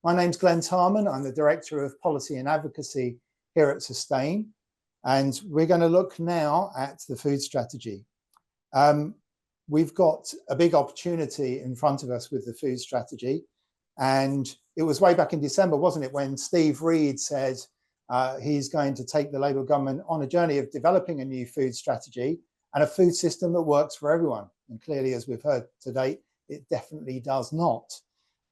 My name's Glen Tarman. I'm the Director of Policy and Advocacy here at Sustain. And we're going to look now at the food strategy. We've got a big opportunity in front of us with the food strategy. And it was way back in December, wasn't it, when Steve Reed said he's going to take the Labour government on a journey of developing a new food strategy and a food system that works for everyone. And clearly, as we've heard to date, it definitely does not.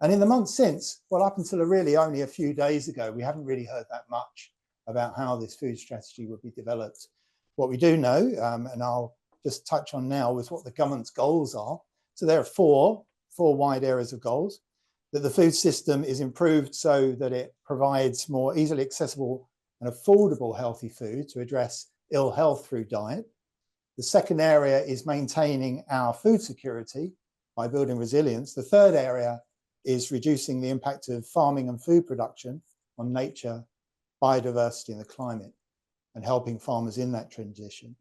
And in the months since, well, up until really only a few days ago, we haven't really heard that much about how this food strategy would be developed. What we do know, and I'll just touch on now, is what the government's goals are. So there are four wide areas of goals: that the food system is improved so that it provides more easily accessible and affordable healthy food to address ill health through diet. The second area is maintaining our food security by building resilience. The third area is reducing the impact of farming and food production on nature, biodiversity and the climate, and helping farmers in that transition.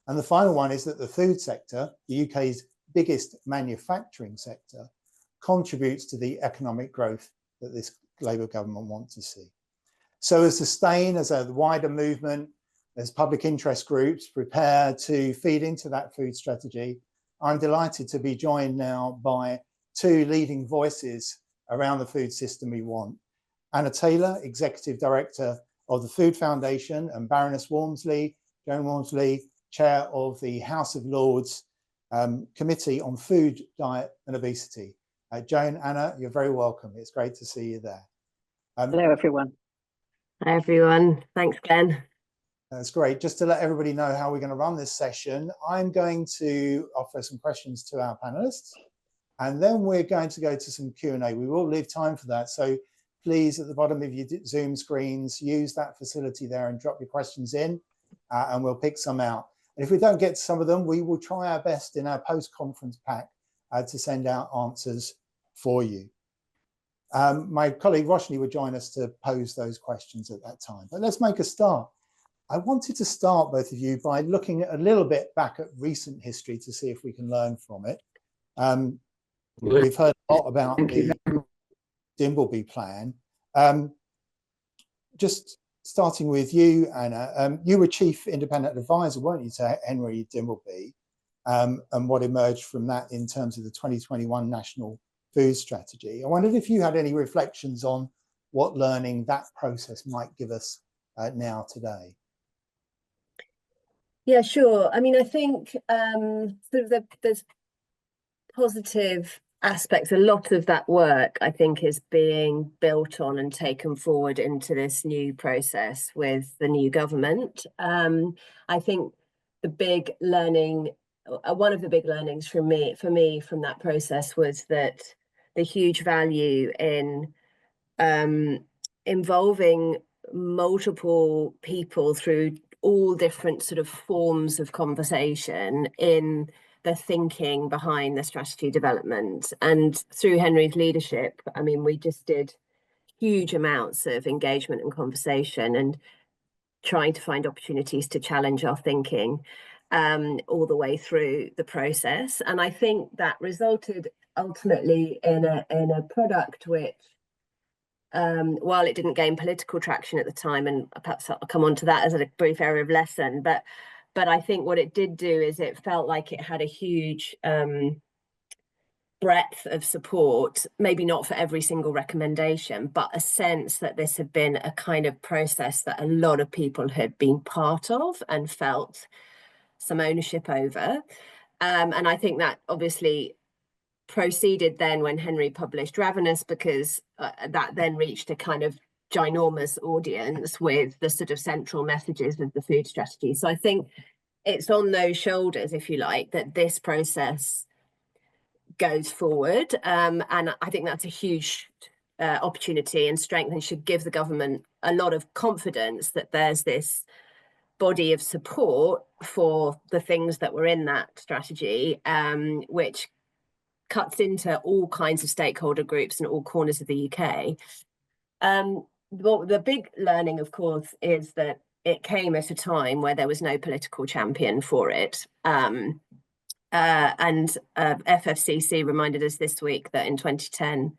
And the final one is that the food sector, the UK's biggest manufacturing sector, contributes to the economic growth that this Labour government wants to see. So as Sustain, as a wider movement, as public interest groups prepare to feed into that food strategy, I'm delighted to be joined now by two leading voices around the food system we want. Anna Taylor, Executive Director of the Food Foundation, and Baroness Walmsley, Joan Walmsley, Chair of the House of Lords Committee on Food, Diet and Obesity. Joan, Anna, you're very welcome. It's great to see you there. Hello, everyone. Hi, everyone. Thanks, Glen. That's great. Just to let everybody know how we're going to run this session, I'm going to offer some questions to our panelists, and then we're going to go to some Q&A. We will leave time for that. So please, at the bottom of your Zoom screens, use that facility there and drop your questions in, and we'll pick some out. And if we don't get to some of them, we will try our best in our post-conference pack to send out answers for you. My colleague Roshni would join us to pose those questions at that time. But let's make a start. I wanted to start, both of you, by looking a little bit back at recent history to see if we can learn from it. We've heard a lot about the Dimbleby plan. Just starting with you, Anna, you were Chief Independent Advisor, weren't you, to Henry Dimbleby, and what emerged from that in terms of the 2021 National Food Strategy. I wondered if you had any reflections on what learning that process might give us now today. Yeah, sure. I mean, I think there's positive aspects. A lot of that work, I think, is being built on and taken forward into this new process with the new government. I think the big learning, one of the big learnings for me from that process was that the huge value in involving multiple people through all different sort of forms of conversation in the thinking behind the strategy development. And through Henry's leadership, I mean, we just did huge amounts of engagement and conversation and trying to find opportunities to challenge our thinking all the way through the process. And I think that resulted ultimately in a product which, while it didn't gain political traction at the time, and perhaps I'll come on to that as a brief area of lesson, but I think what it did do is it felt like it had a huge breadth of support, maybe not for every single recommendation, but a sense that this had been a kind of process that a lot of people had been part of and felt some ownership over. And I think that obviously proceeded then when Henry published Ravenous, because that then reached a kind of ginormous audience with the sort of central messages of the food strategy. So I think it's on those shoulders, if you like, that this process goes forward. And I think that's a huge opportunity and strength, and should give the government a lot of confidence that there's this body of support for the things that were in that strategy, which cuts into all kinds of stakeholder groups in all corners of the UK. Well, the big learning, of course, is that it came at a time where there was no political champion for it. And FFCC reminded us this week that in 2010,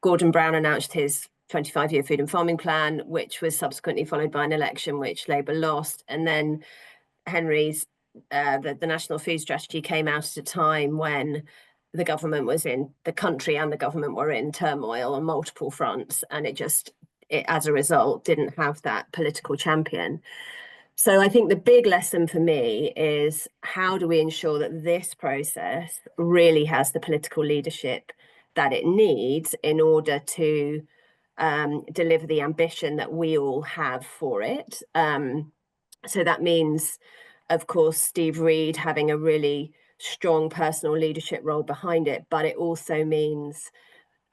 Gordon Brown announced his 25-year food and farming plan, which was subsequently followed by an election which Labour lost. And then Henry's, the National Food Strategy came out at a time when the country and the government were in turmoil on multiple fronts. And it as a result, didn't have that political champion. So I think the big lesson for me is, how do we ensure that this process really has the political leadership that it needs in order to deliver the ambition that we all have for it? So that means, of course, Steve Reed having a really strong personal leadership role behind it, but it also means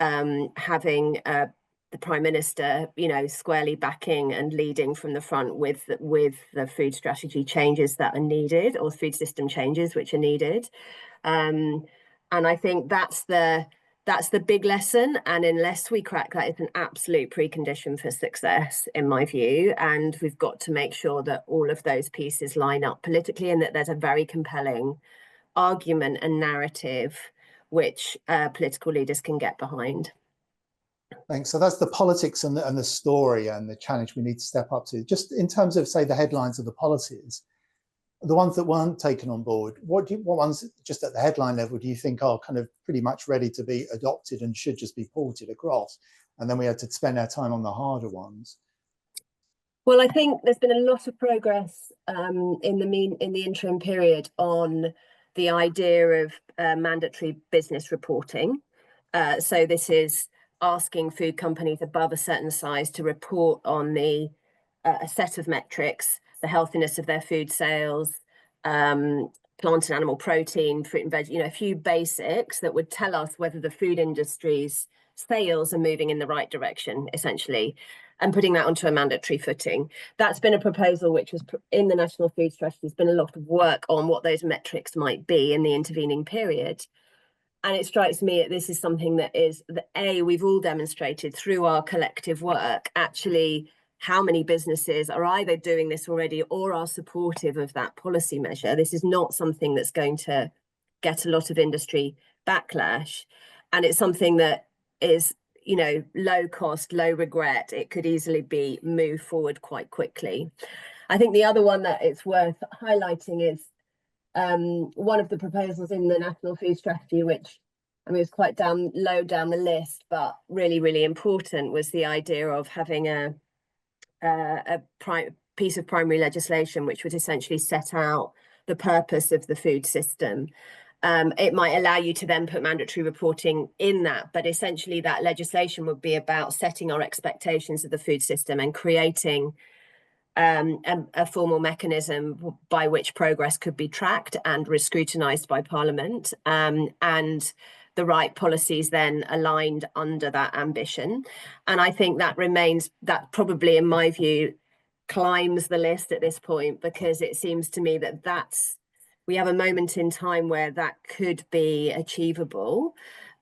having the Prime Minister, squarely backing and leading from the front with the food strategy changes that are needed, or food system changes which are needed. And I think that's the big lesson. And unless we crack that, it's an absolute precondition for success, in my view. And we've got to make sure that all of those pieces line up politically, and that there's a very compelling argument and narrative which political leaders can get behind. Thanks. So that's the politics and the story and the challenge we need to step up to. Just in terms of, say, the headlines of the policies, the ones that weren't taken on board, what ones, just at the headline level, do you think are kind of pretty much ready to be adopted and should just be ported across? And then we had to spend our time on the harder ones. Well, I think there's been a lot of progress in the interim period on the idea of mandatory business reporting. So this is asking food companies above a certain size to report on a set of metrics: the healthiness of their food sales, plant and animal protein, fruit and veg, a few basics that would tell us whether the food industry's sales are moving in the right direction, essentially, and putting that onto a mandatory footing. That's been a proposal which was in the National Food Strategy. There's been a lot of work on what those metrics might be in the intervening period. And it strikes me that this is something that we've all demonstrated through our collective work, actually, how many businesses are either doing this already or are supportive of that policy measure. This is not something that's going to get a lot of industry backlash. And it's something that is, low cost, low regret. It could easily be moved forward quite quickly. I think the other one that it's worth highlighting is one of the proposals in the National Food Strategy, which was quite low down the list, but really, really important, was the idea of having a piece of primary legislation which would essentially set out the purpose of the food system. It might allow you to then put mandatory reporting in that, but essentially that legislation would be about setting our expectations of the food system and creating a formal mechanism by which progress could be tracked and scrutinised by Parliament, and the right policies then aligned under that ambition. And I think that probably, in my view, climbs the list at this point, because it seems to me that we have a moment in time where that could be achievable.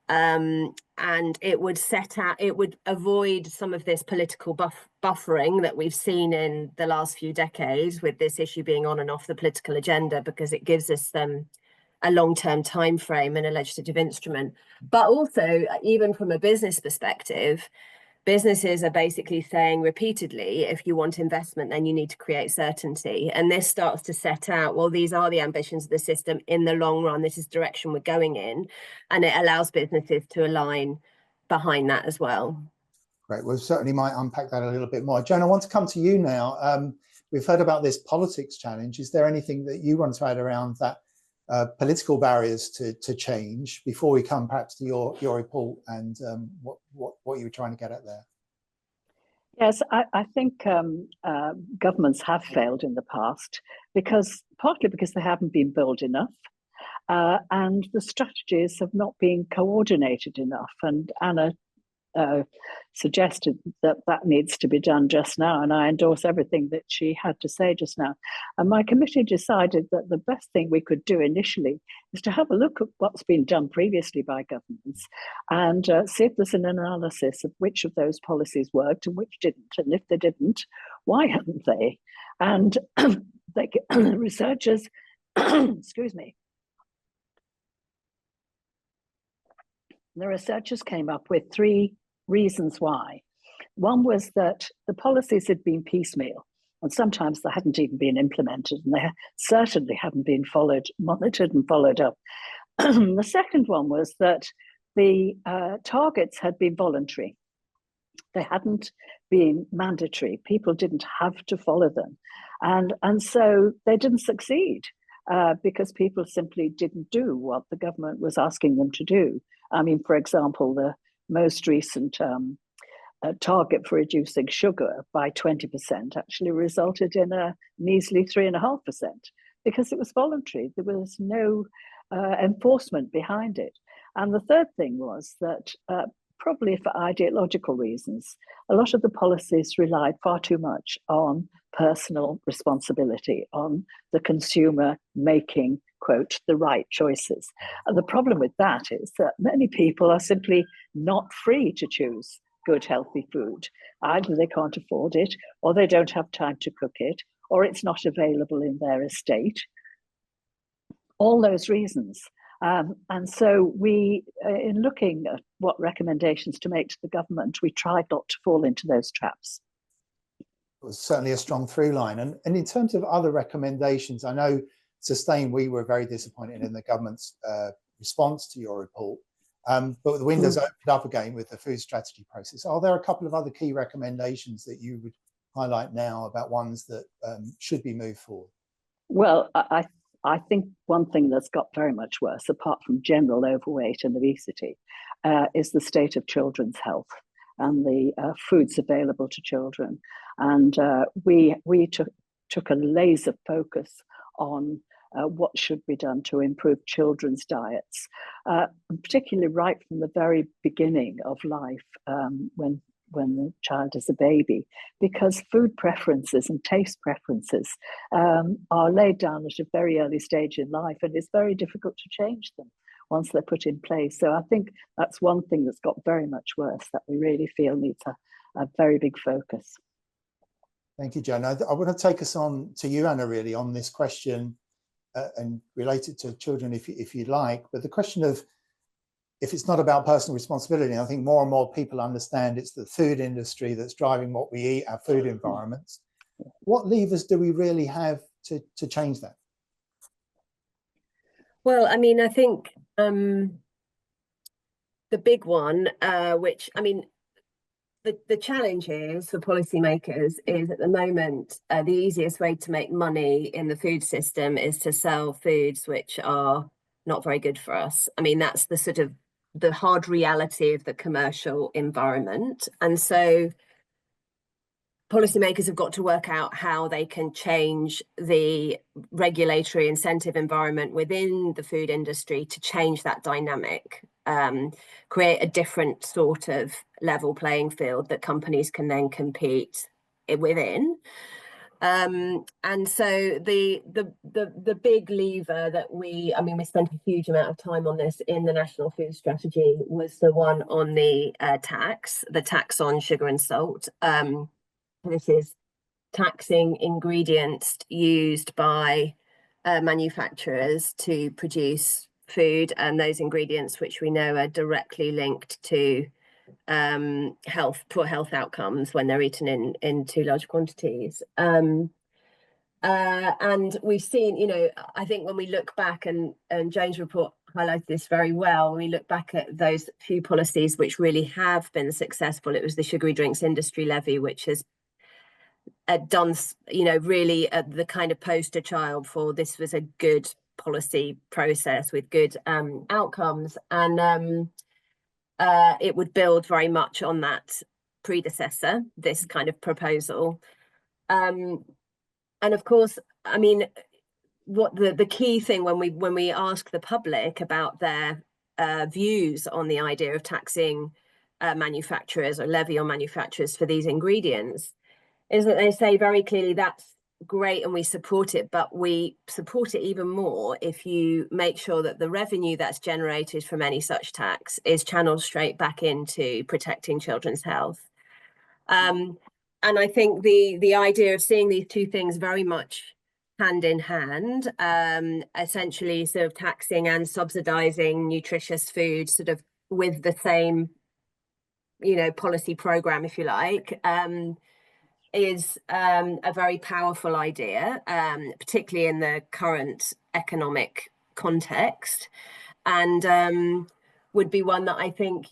And it would avoid some of this political buffering that we've seen in the last few decades, with this issue being on and off the political agenda, because it gives us a long-term time frame and a legislative instrument. But also, even from a business perspective, businesses are basically saying repeatedly, if you want investment, then you need to create certainty. And this starts to set out, well, these are the ambitions of the system in the long run. This is the direction we're going in. And it allows businesses to align behind that as well. Great. We certainly might unpack that a little bit more. Joan, I want to come to you now. We've heard about this politics challenge. Is there anything that you want to add around that political barriers to change before we come perhaps to your report and what you were trying to get at there? Yes, I think governments have failed in the past, partly because they haven't been bold enough, and the strategies have not been coordinated enough. And Anna suggested that needs to be done just now, and I endorse everything that she had to say just now. And my committee decided that the best thing we could do initially is to have a look at what's been done previously by governments and see if there's an analysis of which of those policies worked and which didn't, and if they didn't, why hadn't they? And researchers excuse me, the researchers came up with 3 reasons why. One was that the policies had been piecemeal, and sometimes they hadn't even been implemented, and they certainly hadn't been monitored and followed up. The second one was that the targets had been voluntary. They hadn't been mandatory. People didn't have to follow them. And so they didn't succeed because people simply didn't do what the government was asking them to do. I mean, for example, the most recent target for reducing sugar by 20% actually resulted in a measly 3.5% because it was voluntary. There was no enforcement behind it. And the third thing was that probably for ideological reasons, a lot of the policies relied far too much on personal responsibility, on the consumer making, quote, the right choices. And the problem with that is that many people are simply not free to choose good, healthy food. Either they can't afford it, or they don't have time to cook it, or it's not available in their estate. All those reasons. And so we, in looking at what recommendations to make to the government, we tried not to fall into those traps. It was certainly a strong through line. And in terms of other recommendations, I know Sustain, we were very disappointed in the government's response to your report. But the windows opened up again with the food strategy process. Are there a couple of other key recommendations that you would highlight now about ones that should be moved forward? Well, I think one thing that's got very much worse, apart from general overweight and obesity, is the state of children's health and the foods available to children. And we took a laser focus on what should be done to improve children's diets, particularly right from the very beginning of life, when the child is a baby, because food preferences and taste preferences are laid down at a very early stage in life, and it's very difficult to change them once they're put in place. So I think that's one thing that's got very much worse that we really feel needs a very big focus. Thank you, Joan. I want to take us on to you, Anna, really, on this question and related to children, if you'd like, but the question of, if it's not about personal responsibility, I think more and more people understand it's the food industry that's driving what we eat, our food environments. What levers do we really have to change that? Well, I mean, I think the big one, which, I mean, the challenge is for policymakers is at the moment, the easiest way to make money in the food system is to sell foods which are not very good for us. I mean, that's the sort of the hard reality of the commercial environment. And so policymakers have got to work out how they can change the regulatory incentive environment within the food industry to change that dynamic, create a different sort of level playing field that companies can then compete within. And so the big lever that we spent a huge amount of time on this in the National Food Strategy was the one on the tax on sugar and salt. This is taxing ingredients used by manufacturers to produce food, and those ingredients which we know are directly linked to poor health outcomes when they're eaten in too large quantities. And we've seen, I think when we look back, and Jane's report highlighted this very well, when we look back at those few policies which really have been successful, it was the Sugary Drinks Industry Levy, which has done, really the kind of poster child for this was a good policy process with good outcomes. And it would build very much on that predecessor, this kind of proposal. And of course, I mean, what the key thing when we ask the public about their views on the idea of taxing manufacturers or levy on manufacturers for these ingredients is that they say very clearly that's great and we support it, but we support it even more if you make sure that the revenue that's generated from any such tax is channeled straight back into protecting children's health. And I think the idea of seeing these two things very much hand in hand, essentially sort of taxing and subsidizing nutritious food sort of with the same policy program, if you like, is a very powerful idea, particularly in the current economic context, and would be one that I think,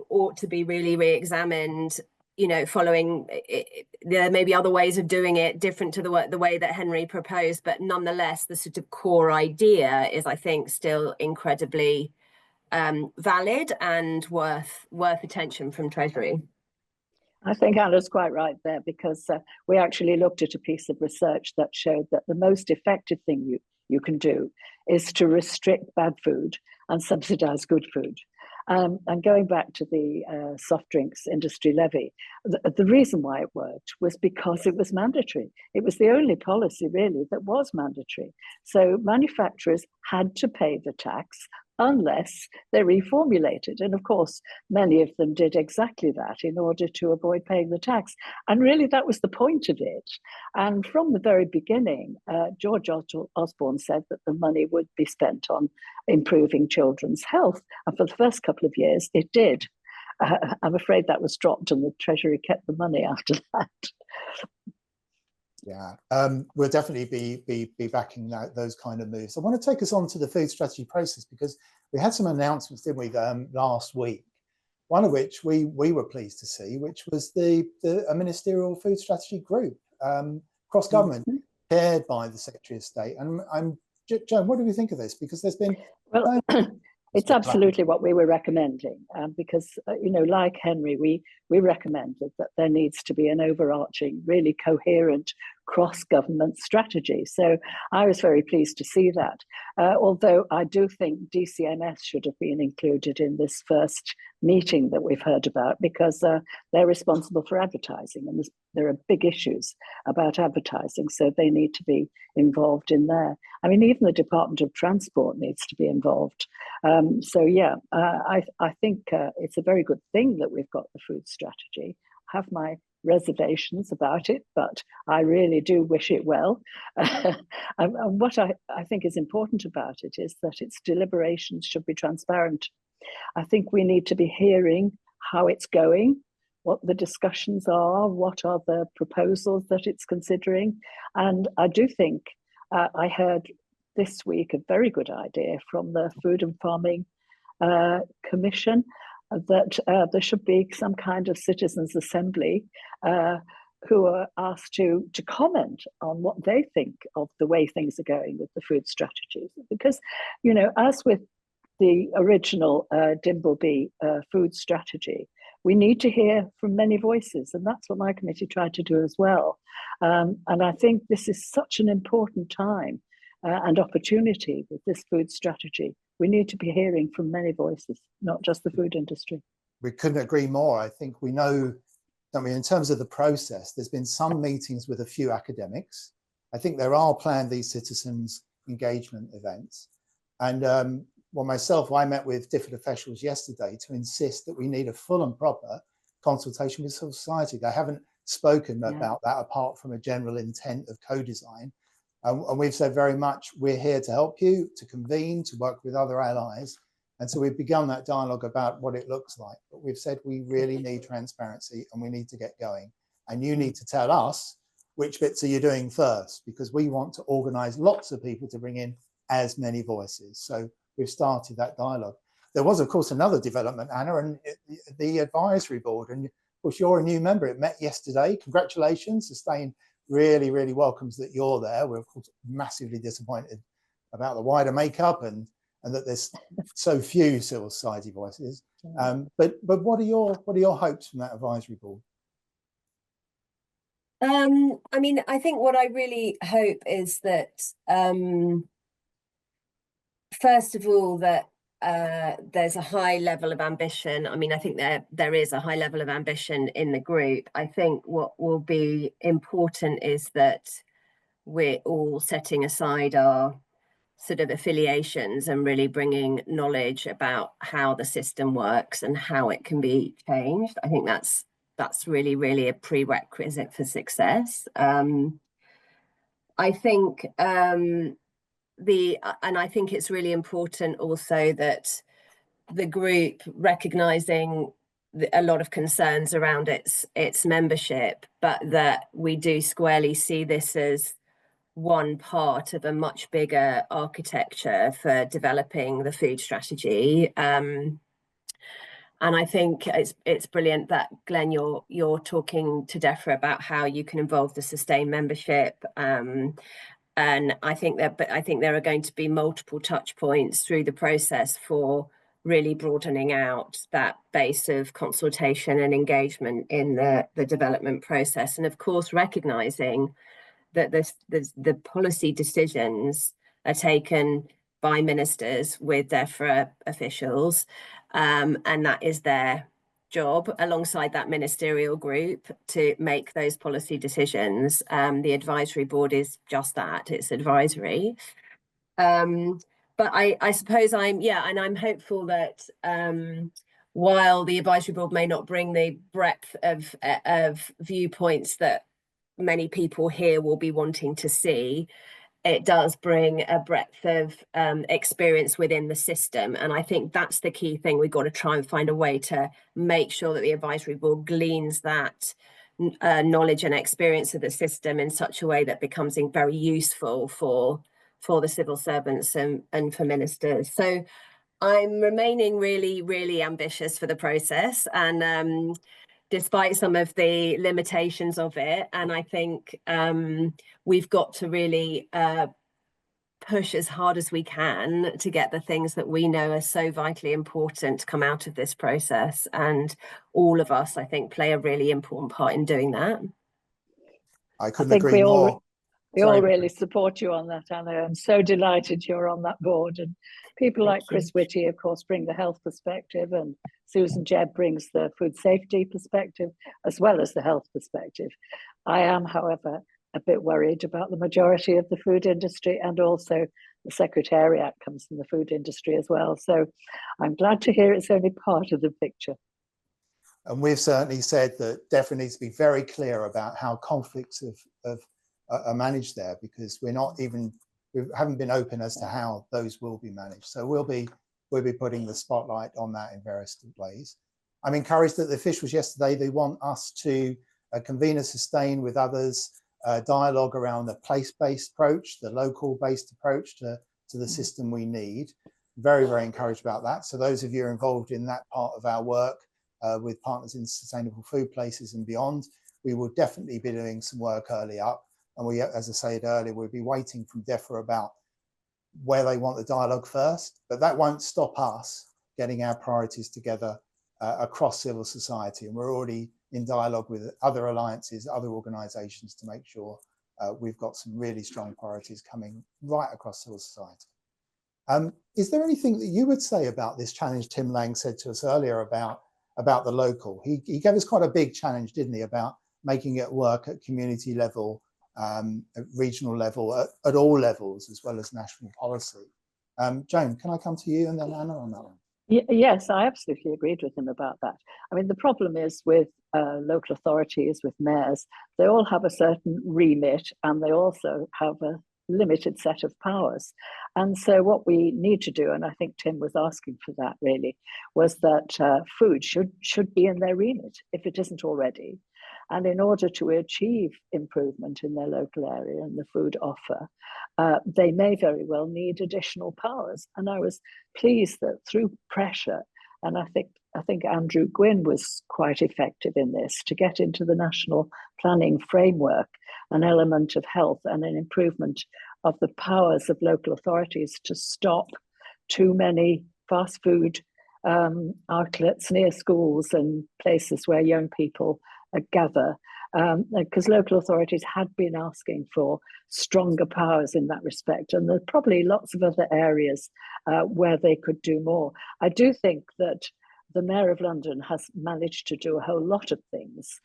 ought to be really re-examined, following there may be other ways of doing it different to the way that Henry proposed, but nonetheless, the sort of core idea is, I think, still incredibly valid and worth attention from Treasury. I think Anna's quite right there, because we actually looked at a piece of research that showed that the most effective thing you can do is to restrict bad food and subsidize good food. And going back to the soft drinks industry levy, the reason why it worked was because it was mandatory. It was the only policy really that was mandatory. So manufacturers had to pay the tax unless they reformulated. And of course, many of them did exactly that in order to avoid paying the tax. And really, that was the point of it. And from the very beginning, George Osborne said that the money would be spent on improving children's health. And for the first couple of years, it did. I'm afraid that was dropped and the Treasury kept the money after that. Yeah, we'll definitely be backing those kind of moves. I want to take us on to the food strategy process, because we had some announcements, didn't we, last week? One of which we were pleased to see, which was a ministerial food strategy group, cross government, chaired by the Secretary of State. And Joan, what do we think of this? Because there's been it's absolutely what we were recommending, because like Henry, we recommended that there needs to be an overarching, really coherent cross-government strategy. So I was very pleased to see that, although I do think DCMS should have been included in this first meeting that we've heard about, because they're responsible for advertising, and there are big issues about advertising, so they need to be involved in there. I mean, even the Department of Transport needs to be involved. I think it's a very good thing that we've got the food strategy. I have my reservations about it, but I really do wish it well. And what I think is important about it is that its deliberations should be transparent. I think we need to be hearing how it's going, what the discussions are, what are the proposals that it's considering. And I do think I heard this week a very good idea from the Food and Farming Commission, that there should be some kind of citizens' assembly who are asked to comment on what they think of the way things are going with the food strategies. Because, as with the original Dimbleby food strategy, we need to hear from many voices, and that's what my committee tried to do as well. And I think this is such an important time and opportunity with this food strategy. We need to be hearing from many voices, not just the food industry. We couldn't agree more. I think we know, don't we, in terms of the process, there's been some meetings with a few academics. I think there are planned these citizens engagement events. And I met with different officials yesterday to insist that we need a full and proper consultation with civil society. They haven't spoken about that apart from a general intent of co-design. And we've said very much, we're here to help you, to convene, to work with other allies. And so we've begun that dialogue about what it looks like. But we've said we really need transparency and we need to get going. And you need to tell us which bits are you doing first, because we want to organise lots of people to bring in as many voices. So we've started that dialogue. There was, of course, another development, Anna, and the advisory board. And of course, you're a new member. It met yesterday. Congratulations. Sustain really welcomes that you're there. We're, of course, massively disappointed about the wider makeup and that there's so few civil society voices. But what are your hopes from that advisory board? I mean, I think what I really hope is that, first of all, that there's a high level of ambition. I mean, I think there is a high level of ambition in the group. I think what will be important is that we're all setting aside our sort of affiliations and really bringing knowledge about how the system works and how it can be changed. I think that's really a prerequisite for success. I think and I think it's really important also that the group recognizing a lot of concerns around its membership, but that we do squarely see this as one part of a much bigger architecture for developing the food strategy. And I think it's brilliant that, Glen, you're talking to DEFRA about how you can involve the sustained membership. And I think there are going to be multiple touch points through the process for really broadening out that base of consultation and engagement in the development process. And of course, recognizing that the policy decisions are taken by ministers with DEFRA officials, and that is their job alongside that ministerial group to make those policy decisions. The advisory board is just that, it's advisory. But I suppose I'm hopeful that while the advisory board may not bring the breadth of viewpoints that many people here will be wanting to see, it does bring a breadth of experience within the system. And I think that's the key thing. We've got to try and find a way to make sure that the advisory board gleans that knowledge and experience of the system in such a way that becomes very useful for the civil servants and for ministers. So I'm remaining really, really ambitious for the process, and despite some of the limitations of it. And I think we've got to really push as hard as we can to get the things that we know are so vitally important to come out of this process. And all of us, I think, play a really important part in doing that. I couldn't agree more. We all really support you on that, Anna. I'm so delighted you're on that board. And people like Chris Whitty, of course, bring the health perspective, and Susan Jebb brings the food safety perspective, as well as the health perspective. I am, however, a bit worried about the majority of the food industry, and also the Secretariat comes from the food industry as well. So I'm glad to hear it's only part of the picture. And we've certainly said that DEFRA needs to be very clear about how conflicts are managed there, because we haven't been open as to how those will be managed. So we'll be putting the spotlight on that in various ways. I'm encouraged that the officials yesterday, they want us to convene a sustain with others, dialogue around the place-based approach, the local-based approach to the system we need. Very, very encouraged about that. So those of you involved in that part of our work with Partners in Sustainable Food Places and beyond, we will definitely be doing some work early up. And we, as I said earlier, we'll be waiting from DEFRA about where they want the dialogue first, but that won't stop us getting our priorities together across civil society. And we're already in dialogue with other alliances, other organisations, to make sure we've got some really strong priorities coming right across civil society. Is there anything that you would say about this challenge Tim Lang said to us earlier about the local? He gave us quite a big challenge, didn't he, about making it work at community level, at regional level, at all levels, as well as national policy. Joan, can I come to you and then Anna on that one? Yes, I absolutely agreed with him about that. I mean, the problem is with local authorities, with mayors, they all have a certain remit, and they also have a limited set of powers. And so what we need to do, and I think Tim was asking for that really, was that food should be in their remit if it isn't already. And in order to achieve improvement in their local area and the food offer, they may very well need additional powers. And I was pleased that through pressure, and I think Andrew Gwynn was quite effective in this, to get into the national planning framework an element of health and an improvement of the powers of local authorities to stop too many fast food outlets near schools and places where young people gather, because local authorities had been asking for stronger powers in that respect, and there's probably lots of other areas where they could do more. I do think that the Mayor of London has managed to do a whole lot of things,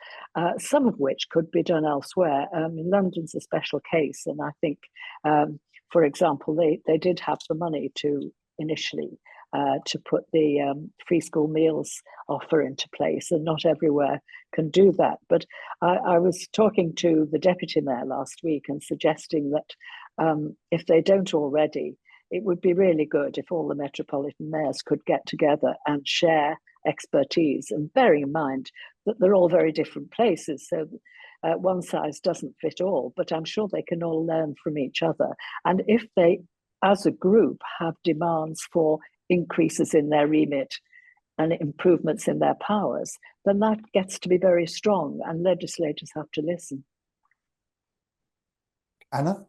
some of which could be done elsewhere. London's a special case, and I think, for example, they did have the money to initially to put the free school meals offer into place, and not everywhere can do that. But I was talking to the Deputy Mayor last week and suggesting that if they don't already, it would be really good if all the metropolitan mayors could get together and share expertise, and bearing in mind that they're all very different places. So one size doesn't fit all, but I'm sure they can all learn from each other. And if they, as a group, have demands for increases in their remit and improvements in their powers, then that gets to be very strong, and legislators have to listen. Anna?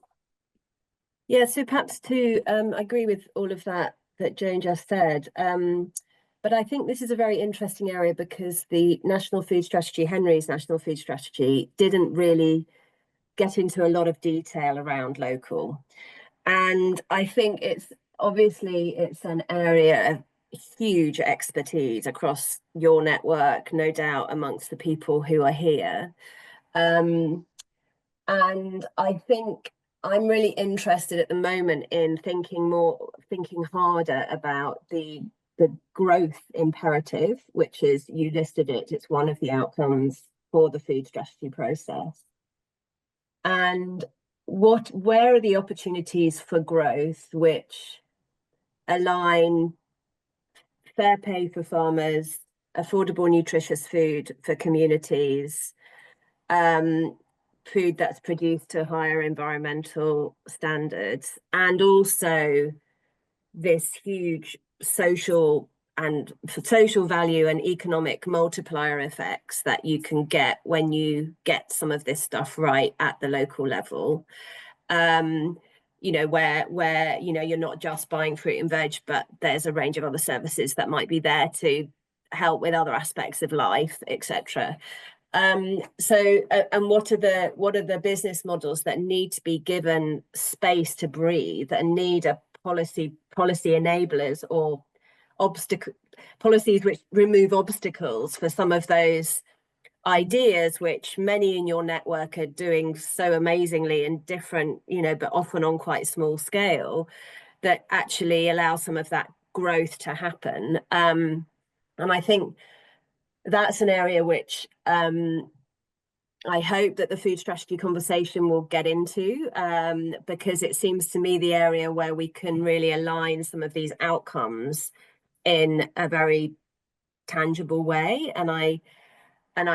Yeah, so perhaps to I agree with all of that Joan just said. But I think this is a very interesting area because the National Food Strategy, Henry's National Food Strategy, didn't really get into a lot of detail around local. And I think it's an area of huge expertise across your network, no doubt, amongst the people who are here. And I think I'm really interested at the moment in thinking harder about the growth imperative, which is, you listed it, it's one of the outcomes for the food strategy process. And where are the opportunities for growth which align fair pay for farmers, affordable, nutritious food for communities, food that's produced to higher environmental standards, and also this huge social value and economic multiplier effects that you can get when you get some of this stuff right at the local level. You know, where you know, you're not just buying fruit and veg, but there's a range of other services that might be there to help with other aspects of life, etc. And what are the business models that need to be given space to breathe and need a policy enablers or policies which remove obstacles for some of those ideas which many in your network are doing so amazingly in different, you know, but often on quite small scale, that actually allow some of that growth to happen. And I think that's an area which I hope that the food strategy conversation will get into, because it seems to me the area where we can really align some of these outcomes in a very tangible way. And I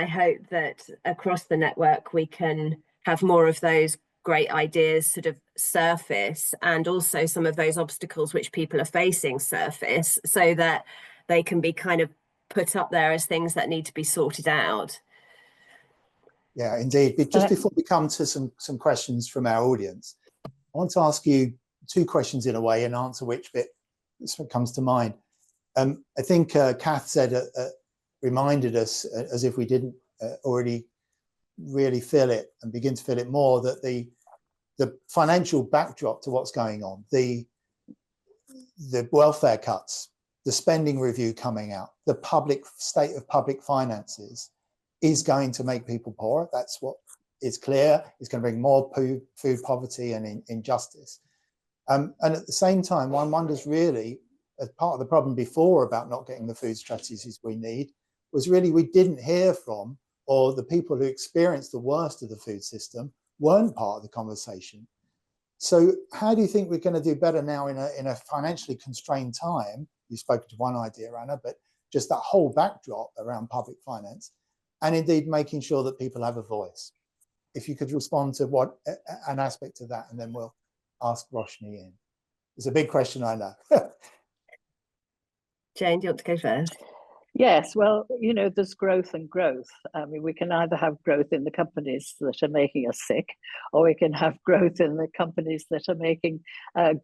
hope that across the network we can have more of those great ideas sort of surface, and also some of those obstacles which people are facing surface, so that they can be kind of put up there as things that need to be sorted out. Yeah, indeed. But just before we come to some questions from our audience, I want to ask you two questions in a way and answer which bit comes to mind. I think Kath said, reminded us, as if we didn't already really feel it and begin to feel it more, that the financial backdrop to what's going on, the welfare cuts, the spending review coming out, the public state of public finances is going to make people poorer. That's what is clear. It's going to bring more food poverty and injustice. And at the same time, one wonders really, as part of the problem before about not getting the food strategies we need, was really we didn't hear from, or the people who experienced the worst of the food system weren't part of the conversation. So how do you think we're going to do better now in a financially constrained time? You've spoken to one idea, Anna, but just that whole backdrop around public finance, and indeed making sure that people have a voice. If you could respond to what an aspect of that, and then we'll ask Roshni in. It's a big question, I know. Jane, do you want to go first? Yes, well, you know, there's growth and growth. I mean, we can either have growth in the companies that are making us sick, or we can have growth in the companies that are making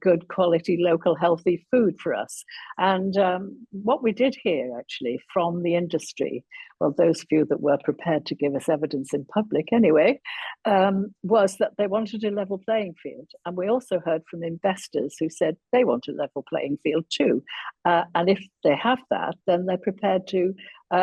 good quality, local, healthy food for us. And what we did hear, actually, from the industry, well, those few that were prepared to give us evidence in public anyway, was that they wanted a level playing field. And we also heard from investors who said they want a level playing field too. And if they have that, then they're prepared to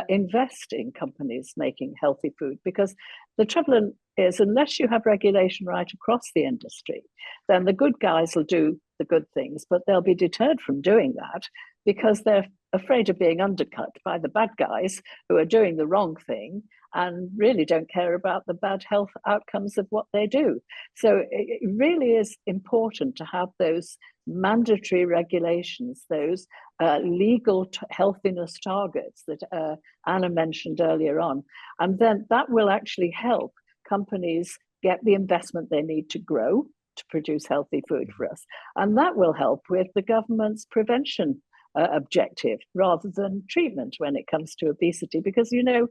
invest in companies making healthy food, because the trouble is, unless you have regulation right across the industry, then the good guys will do the good things, but they'll be deterred from doing that because they're afraid of being undercut by the bad guys who are doing the wrong thing and really don't care about the bad health outcomes of what they do. So it really is important to have those mandatory regulations, those legal healthiness targets that Anna mentioned earlier on. And then that will actually help companies get the investment they need to grow, to produce healthy food for us. And that will help with the government's prevention objective rather than treatment when it comes to obesity, because, you know,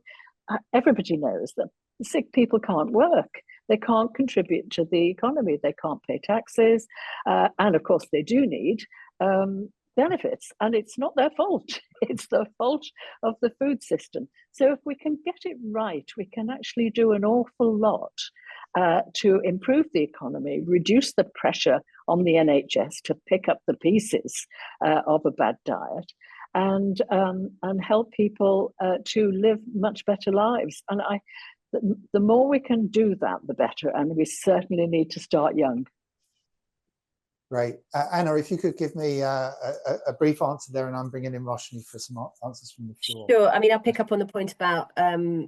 everybody knows that sick people can't work. They can't contribute to the economy. They can't pay taxes. And of course, they do need benefits. And it's not their fault. It's the fault of the food system. So if we can get it right, we can actually do an awful lot to improve the economy, reduce the pressure on the NHS to pick up the pieces of a bad diet, and help people to live much better lives. And the more we can do that, the better. And we certainly need to start young. Great. Anna, if you could give me a brief answer there, and I'm bringing in Roshni for some answers from the floor. Sure. I mean, I'll pick up on the point about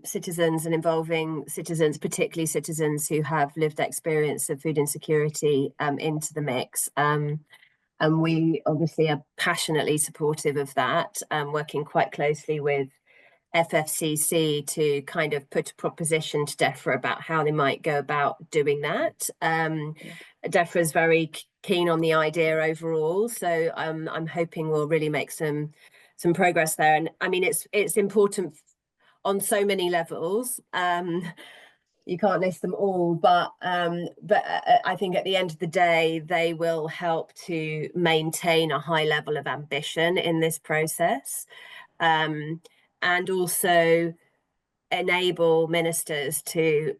citizens and involving citizens, particularly citizens who have lived experience of food insecurity into the mix. And we obviously are passionately supportive of that, working quite closely with FFCC to kind of put a proposition to DEFRA about how they might go about doing that. DEFRA is very keen on the idea overall, so I'm hoping we'll really make some progress there. And I mean, it's important on so many levels. You can't list them all, but I think at the end of the day, they will help to maintain a high level of ambition in this process, and also enable ministers to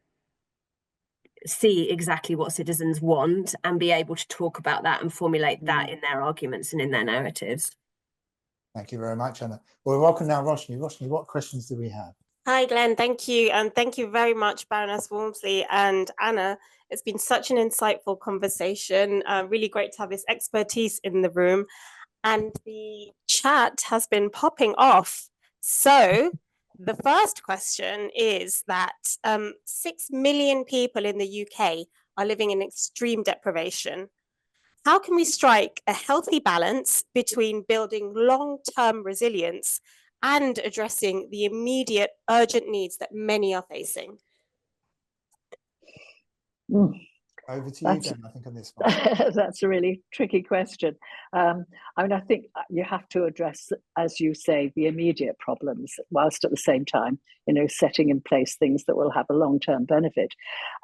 see exactly what citizens want and be able to talk about that and formulate that in their arguments and in their narratives. Thank you very much, Anna. Well, welcome now, Roshni. Roshni, what questions do we have? Hi, Glenn. Thank you. And thank you very much, Baroness Walmsley and Anna. It's been such an insightful conversation. Really great to have this expertise in the room. And the chat has been popping off. So the first question is that 6 million people in the UK are living in extreme deprivation. How can we strike a healthy balance between building long-term resilience and addressing the immediate urgent needs that many are facing? Over to you, Jen, I think, on this one. That's a really tricky question. I mean, I think you have to address, as you say, the immediate problems, whilst at the same time, you know, setting in place things that will have a long-term benefit.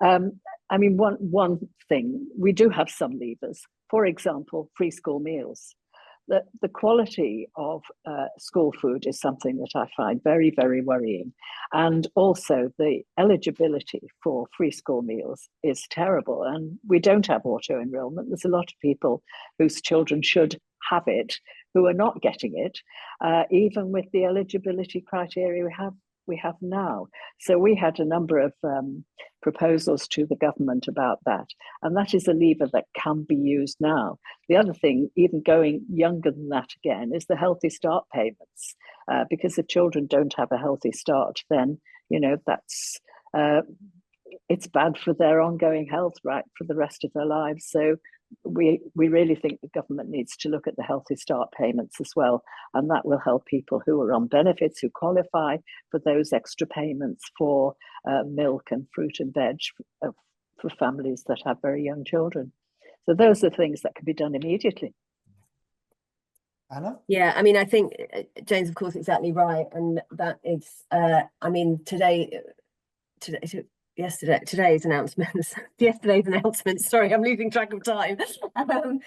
I mean, one thing, we do have some levers. For example, free school meals. The quality of school food is something that I find very, very worrying. And also the eligibility for free school meals is terrible. And we don't have auto enrollment. There's a lot of people whose children should have it who are not getting it, even with the eligibility criteria we have now. So we had a number of proposals to the government about that, and that is a lever that can be used now. The other thing, even going younger than that again, is the Healthy Start payments, because if children don't have a healthy start, then, you know, that's it's bad for their ongoing health, right, for the rest of their lives. So we really think the government needs to look at the Healthy Start payments as well, and that will help people who are on benefits, who qualify for those extra payments for milk and fruit and veg for families that have very young children. So those are things that can be done immediately. Anna? Yeah, I mean, I think Jane's, of course, exactly right, and that is, I mean, yesterday's announcements, sorry, I'm losing track of time, I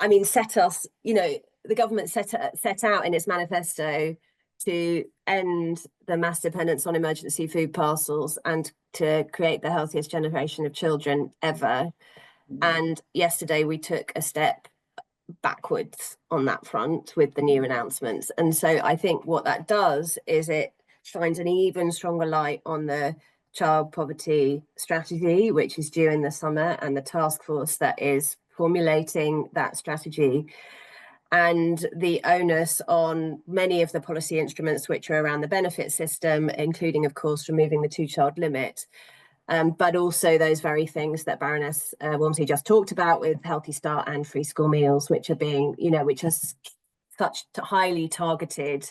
mean, set us, you know, the government set out in its manifesto to end the mass dependence on emergency food parcels and to create the healthiest generation of children ever. And yesterday we took a step backwards on that front with the new announcements. And so I think what that does is it shines an even stronger light on the child poverty strategy, which is due in the summer, and the task force that is formulating that strategy. and the onus on many of the policy instruments which are around the benefit system, including, of course, removing the 2-child limit, but also those very things that Baroness Walmsley just talked about with Healthy Start and free school meals, which are being, which are such highly targeted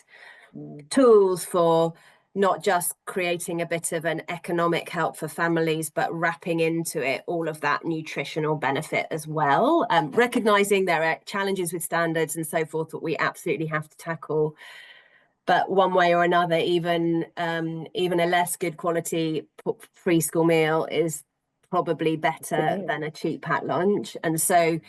tools for not just creating a bit of an economic help for families, but wrapping into it all of that nutritional benefit as well. Recognizing there are challenges with standards and so forth that we absolutely have to tackle. But one way or another, even a less good quality free school meal is probably better than a cheap packed lunch. And so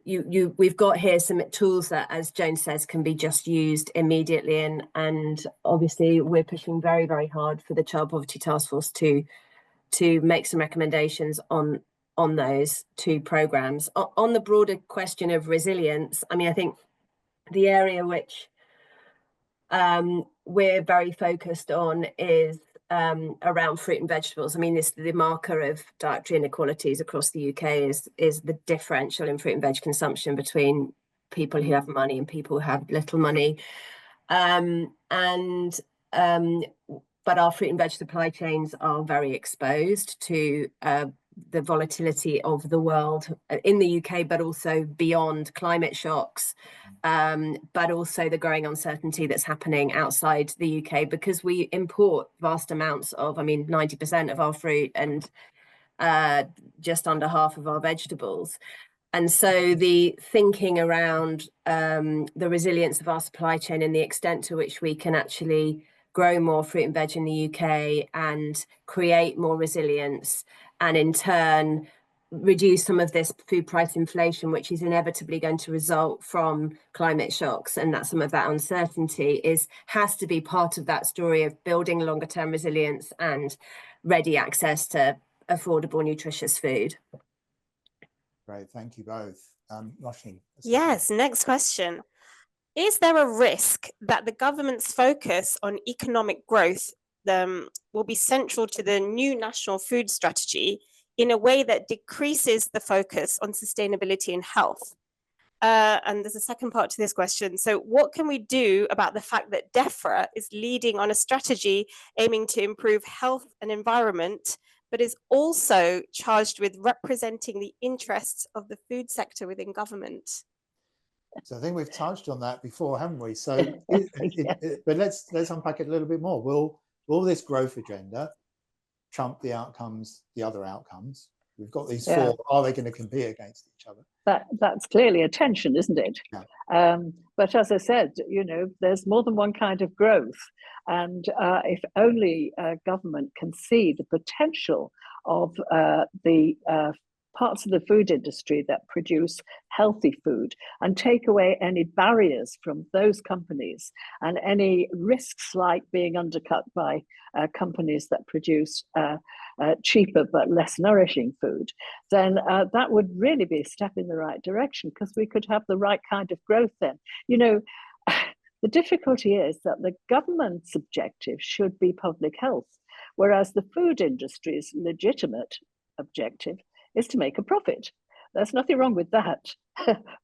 we've got here some tools that, as Joan says, can be just used immediately, and obviously we're pushing very, very hard for the Child Poverty Task Force to make some recommendations on those 2 programs. On the broader question of resilience, I mean, I think the area which we're very focused on is around fruit and vegetables. I mean, the marker of dietary inequalities across the UK is the differential in fruit and veg consumption between people who have money and people who have little money. But our fruit and veg supply chains are very exposed to the volatility of the world in the UK, but also beyond climate shocks, but also the growing uncertainty that's happening outside the UK, because we import vast amounts of, 90% of our fruit and just under half of our vegetables. And so the thinking around the resilience of our supply chain and the extent to which we can actually grow more fruit and veg in the UK and create more resilience, and in turn reduce some of this food price inflation, which is inevitably going to result from climate shocks, and that some of that uncertainty has to be part of that story of building longer term resilience and ready access to affordable, nutritious food. Great, thank you both. Roshni. Yes, next question. Is there a risk that the government's focus on economic growth will be central to the new national food strategy in a way that decreases the focus on sustainability and health? And there's a second part to this question. So what can we do about the fact that DEFRA is leading on a strategy aiming to improve health and environment, but is also charged with representing the interests of the food sector within government? So I think we've touched on that before, haven't we? So, but let's unpack it a little bit more. Will this growth agenda trump the other outcomes? We've got these 4. Are they going to compete against each other? That's clearly a tension, isn't it? Yeah. But as I said, there's more than one kind of growth, and if only government can see the potential of the parts of the food industry that produce healthy food and take away any barriers from those companies and any risks like being undercut by companies that produce cheaper but less nourishing food, then that would really be a step in the right direction, because we could have the right kind of growth then. The difficulty is that the government's objective should be public health, whereas the food industry's legitimate objective is to make a profit. There's nothing wrong with that,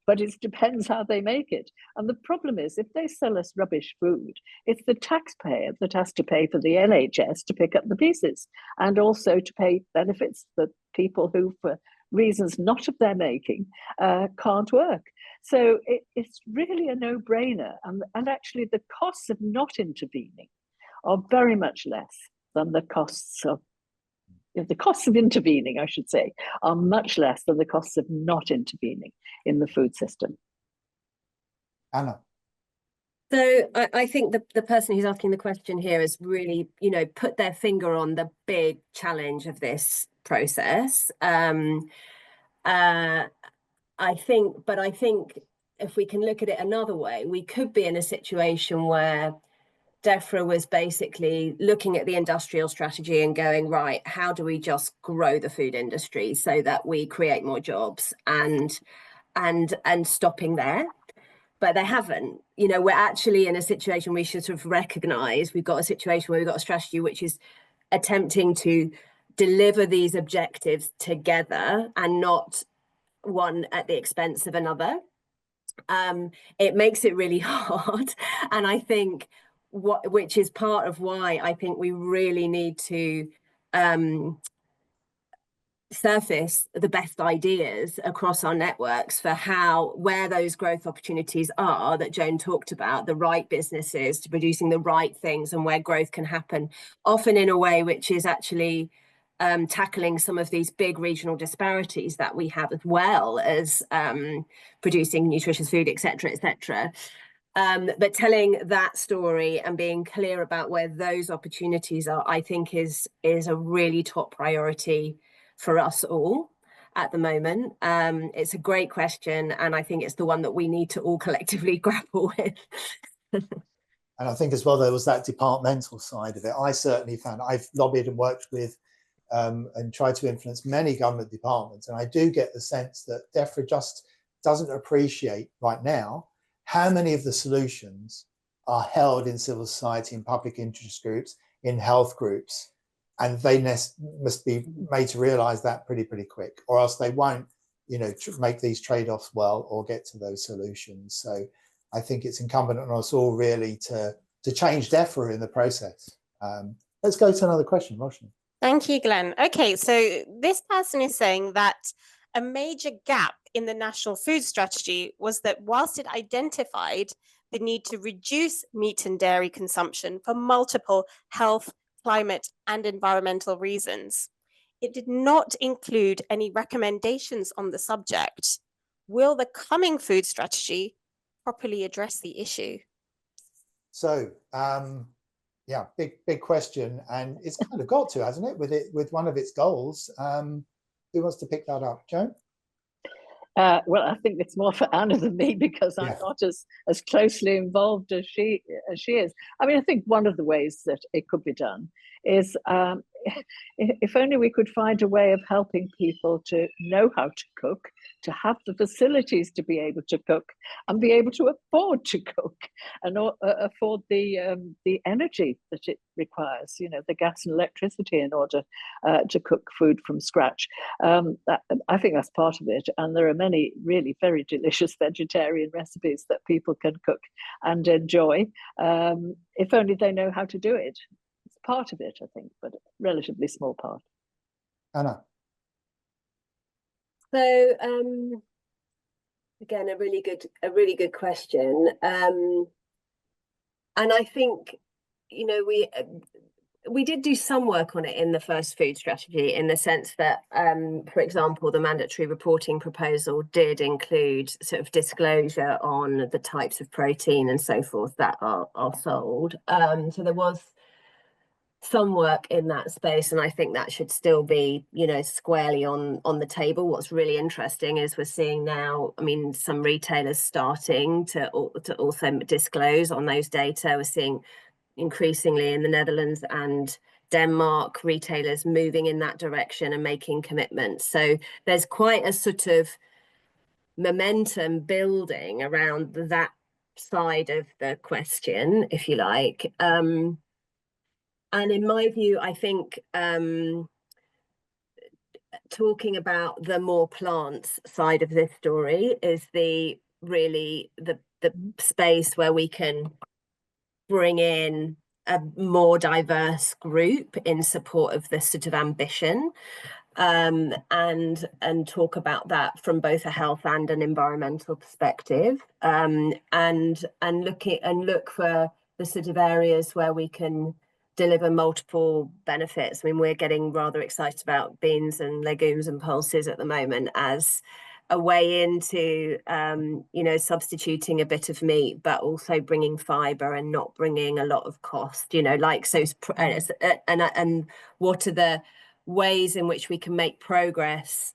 but it depends how they make it. And the problem is, if they sell us rubbish food, it's the taxpayer that has to pay for the NHS to pick up the pieces, and also to pay benefits for people who, for reasons not of their making, can't work. So it's really a no-brainer. And actually, the costs of not intervening are very much less than the costs of intervening, I should say, are much less than the costs of not intervening in the food system. Anna. So I think the person who's asking the question here has really, put their finger on the big challenge of this process. I think if we can look at it another way, we could be in a situation where DEFRA was basically looking at the industrial strategy and going, right, how do we just grow the food industry so that we create more jobs, and stopping there. But they haven't. We're actually in a situation we should sort of recognize. We've got a situation where we've got a strategy which is attempting to deliver these objectives together and not one at the expense of another. it makes it really hard. And I think which is part of why I think we really need to surface the best ideas across our networks for where those growth opportunities are that Joan talked about, the right businesses to producing the right things, and where growth can happen, often in a way which is actually tackling some of these big regional disparities that we have, as well as producing nutritious food, etc., etc. But telling that story and being clear about where those opportunities are, I think is a really top priority for us all at the moment. It's a great question, and I think it's the one that we need to all collectively grapple with. And I think as well, there was that departmental side of it. I certainly found I've lobbied and worked with and tried to influence many government departments, and I do get the sense that DEFRA just doesn't appreciate right now how many of the solutions are held in civil society, in public interest groups, in health groups, and they must be made to realise that pretty quick, or else they won't, make these trade-offs well or get to those solutions. So I think it's incumbent on us all really to change DEFRA in the process. Let's go to another question, Roshni. Thank you, Glenn. Okay, so this person is saying that a major gap in the National Food Strategy was that whilst it identified the need to reduce meat and dairy consumption for multiple health, climate, and environmental reasons, it did not include any recommendations on the subject. Will the coming food strategy properly address the issue? So, yeah, big question, and it's kind of got to, hasn't it, with one of its goals. Who wants to pick that up, Joan? Well, I think it's more for Anna than me, because I'm not as closely involved as she is. I mean, I think one of the ways that it could be done is if only we could find a way of helping people to know how to cook, to have the facilities to be able to cook, and be able to afford to cook, and afford the energy that it requires, the gas and electricity, in order to cook food from scratch. I think that's part of it, and there are many really very delicious vegetarian recipes that people can cook and enjoy, if only they know how to do it. It's part of it, I think, but a relatively small part. Anna. So again, a really good question, and I think we did do some work on it in the first food strategy, in the sense that, for example, the mandatory reporting proposal did include sort of disclosure on the types of protein and so forth that are sold. So there was some work in that space, and I think that should still be, squarely on the table. What's really interesting is we're seeing now, some retailers starting to also disclose on those data. We're seeing increasingly in the Netherlands and Denmark retailers moving in that direction and making commitments. So there's quite a sort of momentum building around that side of the question, if you like. And in my view, I think talking about the more plants side of this story is really the space where we can bring in a more diverse group in support of this sort of ambition, and talk about that from both a health and an environmental perspective, and look for the sort of areas where we can deliver multiple benefits. We're getting rather excited about beans and legumes and pulses at the moment as a way into substituting a bit of meat, but also bringing fiber and not bringing a lot of cost, and what are the ways in which we can make progress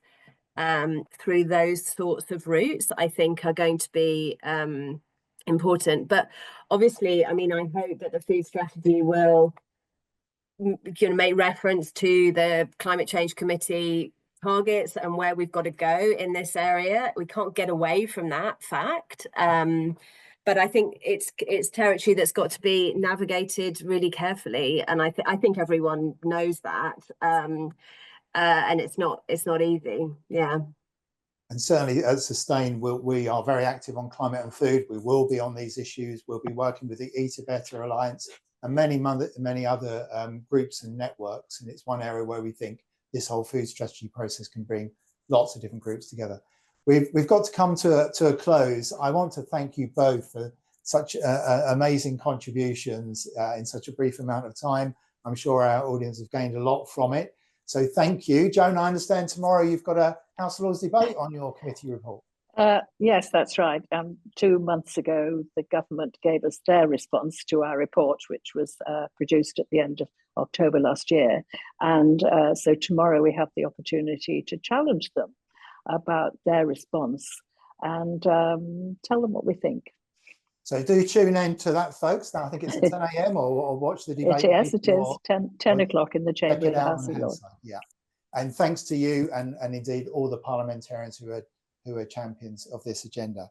through those sorts of routes, I think, are going to be important. But obviously, I hope that the food strategy will make reference to the Climate Change Committee targets and where we've got to go in this area. We can't get away from that fact, but I think it's territory that's got to be navigated really carefully, and I think everyone knows that, and it's not easy. Yeah, And certainly at Sustain, we are very active on climate and food. We will be on these issues. We'll be working with the Eat Better Alliance and many other groups and networks. And it's one area where we think this whole food strategy process can bring lots of different groups together. We've got to come to a close. I want to thank you both for such amazing contributions in such a brief amount of time. I'm sure our audience have gained a lot from it. So thank you. Joan, I understand tomorrow you've got a House of Lords debate on your committee report. Yes, that's right. 2 months ago, the government gave us their response to our report, which was produced at the end of October last year. And so tomorrow we have the opportunity to challenge them about their response and tell them what we think. So do tune in to that, folks. Now, I think it's at 10 a.m. or watch the debate. Yes, it is 10 o'clock in the chamber of the House of Lords. Yeah. And thanks to you and indeed all the parliamentarians who are champions of this agenda.